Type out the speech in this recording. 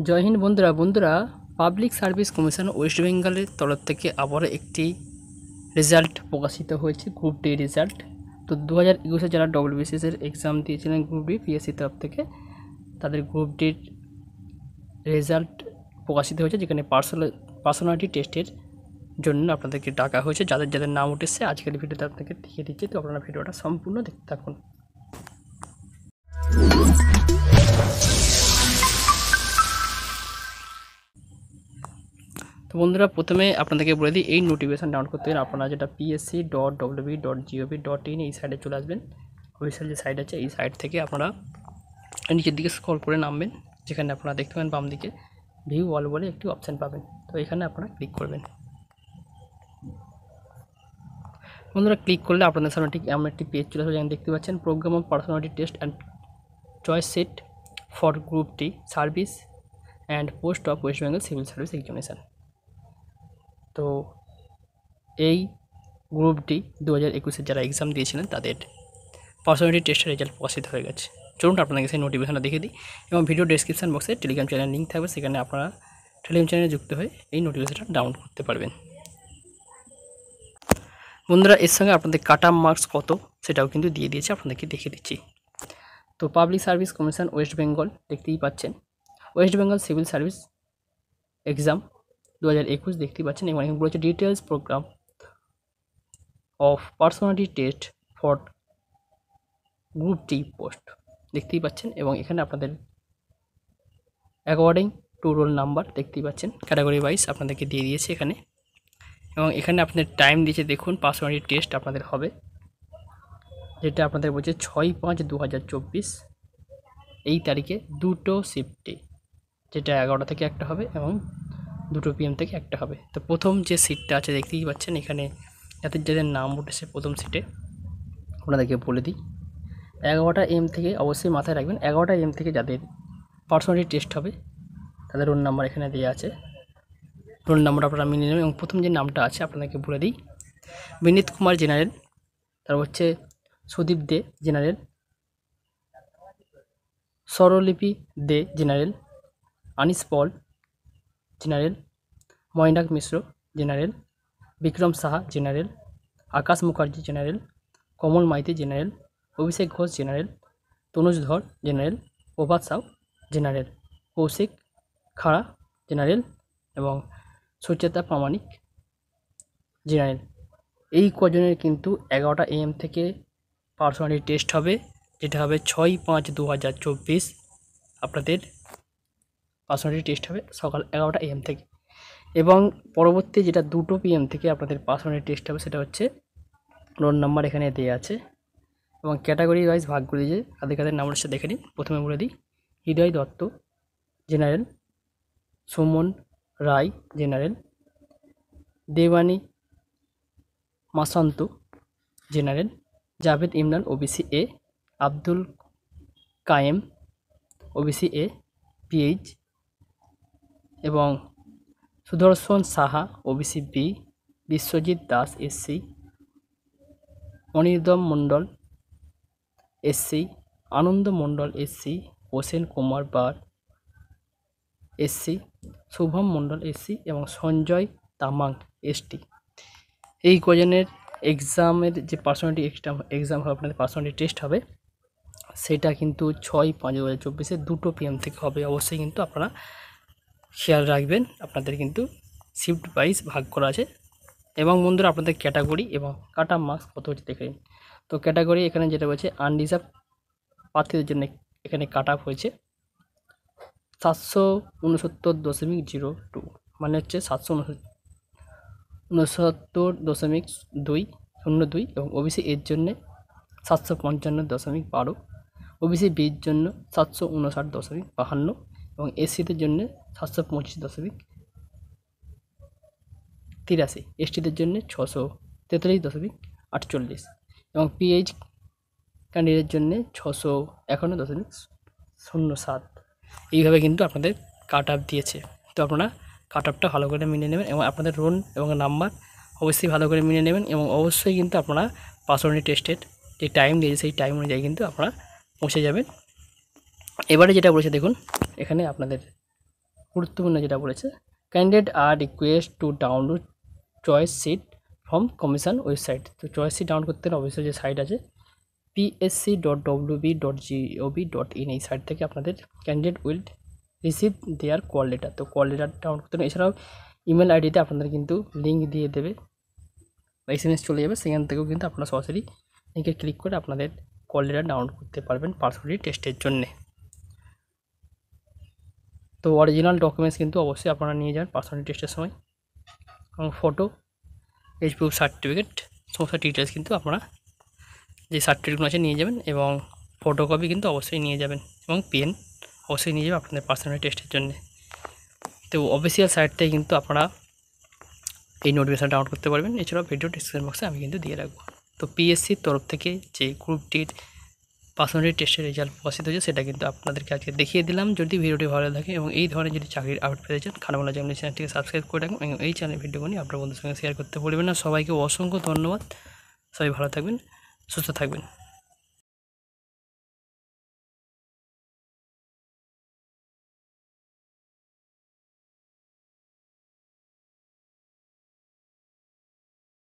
জয় হিন্দ বন্ধুরা public service commission West বেঙ্গলের তরফ থেকে আবার একটি রেজাল্ট প্রকাশিত হয়েছে, গ্রুপ ডি রেজাল্ট। তো 2021-এ যারা ডব্লিউবিসিএসের এক্সাম দিয়েছিলেন গ্রুপ ডি পিএসসি তরফ থেকে, তাদের গ্রুপ ডির রেজাল্ট প্রকাশিত হয়েছে, যেখানে পার্সোনালিটি টেস্টের জন্য আপনাদেরকে ডাকা হয়েছে। যাদের যাদের নাম উঠেছে আজকের ভিডিওতে আপনাকে দেখিয়ে দিচ্ছি, তো আপনারা ভিডিওটা সম্পূর্ণ দেখতে থাকুন। তো বন্ধুরা, প্রথমে আপনাদেরকে বলে দিই, এই নোটিফিকেশান ডাউনলোড করতে গেলে আপনারা যেটা psc.wb.gov.in এই সাইটে চলে আসবেন। অফিসিয়াল যে সাইট আছে এই সাইট থেকে আপনারা নিচের দিকে স্ক্রল করে নামবেন, যেখানে আপনারা দেখতে পাবেন বাম দিকে ভিউ অল বলে একটি অপশান পাবেন। তো এখানে আপনারা ক্লিক করবেন। বন্ধুরা, ক্লিক করলে আপনাদের সামনে ঠিক এমন একটি পেজ চলে আসবে, যেখানে দেখতে পাচ্ছেন programme of personality test and choice set for group টি service and post of West Bengal civil service examination. তো এই গ্রুপ ডি 2021-এ যারা এক্সাম দিয়েছিলেন তাদের পার্সোনালিটি টেস্টের রেজাল্ট প্রকাশিত হয়ে গেছে। চলুন আপনাদেরকে সেই নোটিফিকেশনটা দেখে দিই, এবং ভিডিও ডেসক্রিপশন বক্সে টেলিগ্রাম চ্যানেল লিঙ্ক থাকবে, সেখানে আপনারা টেলিগ্রাম চ্যানেলে যুক্ত হয়ে এই নোটিফিকেশনটা ডাউনলোড করতে পারবেন। বন্ধুরা, এর সঙ্গে আপনাদের কাট অফ মার্কস কত সেটাও কিন্তু দিয়ে দিয়েছে, আপনাদেরকে দেখে দিচ্ছি। তো public service commission West Bengal দেখতেই পাচ্ছেন, West Bengal civil service exam 2021 দেখতেই পাচ্ছেন, এবং এখানে বলেছে details programme of personality test for group টি পোস্ট দেখতেই পাচ্ছেন, এবং এখানে আপনাদের অ্যাকর্ডিং টু রোল নাম্বার দেখতেই পাচ্ছেন, ক্যাটাগরি ওয়াইজ আপনাদেরকে দিয়ে দিয়েছে এখানে। এবং এখানে আপনাদের টাইম দিয়েছে, দেখুন পার্সোনালিটি টেস্ট আপনাদের হবে, যেটা আপনাদের বলছে 6/5/2024 এই তারিখে 2টো শিফটে, যেটা 11টা থেকে একটা হবে এবং 2টো PM থেকে একটা হবে। তো প্রথম যে সিটটা আছে দেখতেই পাচ্ছেন, এখানে যাদের যাদের নাম উঠেছে প্রথম সিটে আপনাদেরকে বলে দিই, 11টা AM থেকে অবশ্যই মাথায় রাখবেন, 11টা AM থেকে যাদের পার্সোনালিটি টেস্ট হবে তাদের রোল নাম্বার এখানে দেওয়া আছে। রোল নাম্বার আপনারা মিলে নেবেন, এবং প্রথম যে নামটা আছে আপনাদেরকে বলে দিই, বিনীত কুমার জেনারেল, তারপর হচ্ছে সুদীপ দে জেনারেল, স্বরলিপি দে জেনারেল, আনিস পল জেনারেল, ময়নাক মিশ্র জেনারেল, বিক্রম সাহা জেনারেল, আকাশ মুখার্জি জেনারেল, কমল মাইতি জেনারেল, অভিষেক ঘোষ জেনারেল, তনুজ ধর জেনারেল, প্রভাত সাউ জেনারেল, কৌশিক খাড়া জেনারেল এবং সুচেতা প্রামাণিক জেনারেল। এই কজনের কিন্তু 11টা AM থেকে পার্সোনালিটি টেস্ট হবে, যেটা হবে 6/5/2024 আপনাদের পার্সোনালিটি টেস্ট হবে সকাল 11টা AM থেকে। এবং পরবর্তী যেটা 2টো PM থেকে আপনাদের পার্সোনালিটি টেস্ট হবে, সেটা হচ্ছে রোল নাম্বার এখানে দেওয়া আছে, এবং ক্যাটাগরি ওয়াইজ ভাগ করে দিয়ে কাদের কাদের নাম হচ্ছে দেখে নিন। প্রথমে বলে দিই, Hriday Dutta general, Suman Roy general, Debani Masanta general, Javed Imran OBC A, Abdul Kayem OBC A PH, এবং সুদর্শন Saha OBC B, Biswajit Das SC, অনির্দম মণ্ডল SC, আনন্দ মণ্ডল SC, হোসেন কুমার বার SC, শুভম মণ্ডল SC এবং সঞ্জয় তামাং ST। এই কজনের এক্সামের যে পার্সোনালিটি এক্সাম হবে, আপনাদের পার্সোনালিটি টেস্ট হবে, সেটা কিন্তু 6/5/2024 2টো PM থেকে হবে। অবশ্যই কিন্তু আপনারা খেয়াল রাখবেন, আপনাদের কিন্তু শিফট ওয়াইজ ভাগ করা আছে। এবং বন্ধুরা, আপনাদের ক্যাটাগরি এবং কাট অফ মার্কস কত হচ্ছে দেখে নিন। তো ক্যাটাগরি এখানে যেটা বলছে আনরিজার্ভ প্রার্থীদের জন্য এখানে কাট অফ হয়েছে 769.02, মানে হচ্ছে 769.202, এবং OBC এর জন্যে 755.12, OBC বির জন্য 759.52, এবং SCদের জন্য 725.83, STদের জন্য 643.48, এবং PH ক্যান্ডিডেটের জন্য 651.07। এইভাবে কিন্তু আপনাদের কাট অফ দিয়েছে। তো আপনারা কাট অফটা ভালো করে মিলিয়ে নেবেন, এবং আপনাদের রোল এবং নাম্বার অবশ্যই ভালো করে মিলিয়ে নেবেন, এবং অবশ্যই কিন্তু আপনারা পার্সোনালিটি টেস্টের যে টাইম দিয়েছে সেই টাইম অনুযায়ী কিন্তু আপনারা পৌঁছে যাবেন। এবারে যেটা বলেছে দেখুন, এখানে আপনাদের গুরুত্বপূর্ণ যেটা বলেছে, candidate are request to download choice seat from commission website. তো চয়েস সিট ডাউনলোড করতে হলে অবশ্যই যে সাইট আছে psc.wb.gov.in, এই সাইট থেকে আপনাদের candidate will receive there call letter. তো কল লেটার ডাউনলোড করতে হবে। এছাড়াও ইমেল আইডিতে আপনাদের কিন্তু লিঙ্ক দিয়ে দেবে বা SMS চলে যাবে, সেখান থেকেও কিন্তু আপনারা সরাসরি লিঙ্কে ক্লিক করে আপনাদের কল লেটার ডাউনলোড করতে পারবেন পার্সোনালিটি টেস্টের জন্যে। তো অরিজিনাল ডকুমেন্টস কিন্তু অবশ্যই আপনারা নিয়ে যান পার্সোনালিটি টেস্টের সময়, এবং ফটো, এজ প্রুফ সার্টিফিকেট, সমস্ত ডিটেলস কিন্তু আপনারা যে সার্টিফিকেটগুলো আছে নিয়ে যাবেন, এবং ফটোকপি কিন্তু অবশ্যই নিয়ে যাবেন, এবং পেন অবশ্যই নিয়ে যাবেন আপনাদের পার্সোনালিটি টেস্টের জন্য। তো অফিসিয়াল সাইট থেকে কিন্তু আপনারা এই নোটিফিকেশন ডাউনলোড করতে পারবেন। এছাড়াও ভিডিও ডিসক্রিপশন বক্সে আমি কিন্তু দিয়ে রাখবো। তো পিএসসির তরফ থেকে যে গ্রুপ ডির পার্সোনালিটি টেস্টের রেজাল্ট প্রকাশিত হয়েছে সেটা কিন্তু আপনাদেরকে আজকে দেখিয়ে দিলাম। যদি ভিডিওটি ভালো থাকে এবং এই ধরনের যদি চাকরির আপডেট পেতে চান, খানাবালা চ্যানেল চ্যানেলটিকে সাবস্ক্রাইব করে রাখুন এবং এই চ্যানেলের ভিডিওগুলি আপনার বন্ধুদের সঙ্গে শেয়ার করতে ভুলবেন না। সবাইকে অসংখ্য ধন্যবাদ। সবাই ভালো থাকবেন, সুস্থ থাকবেন।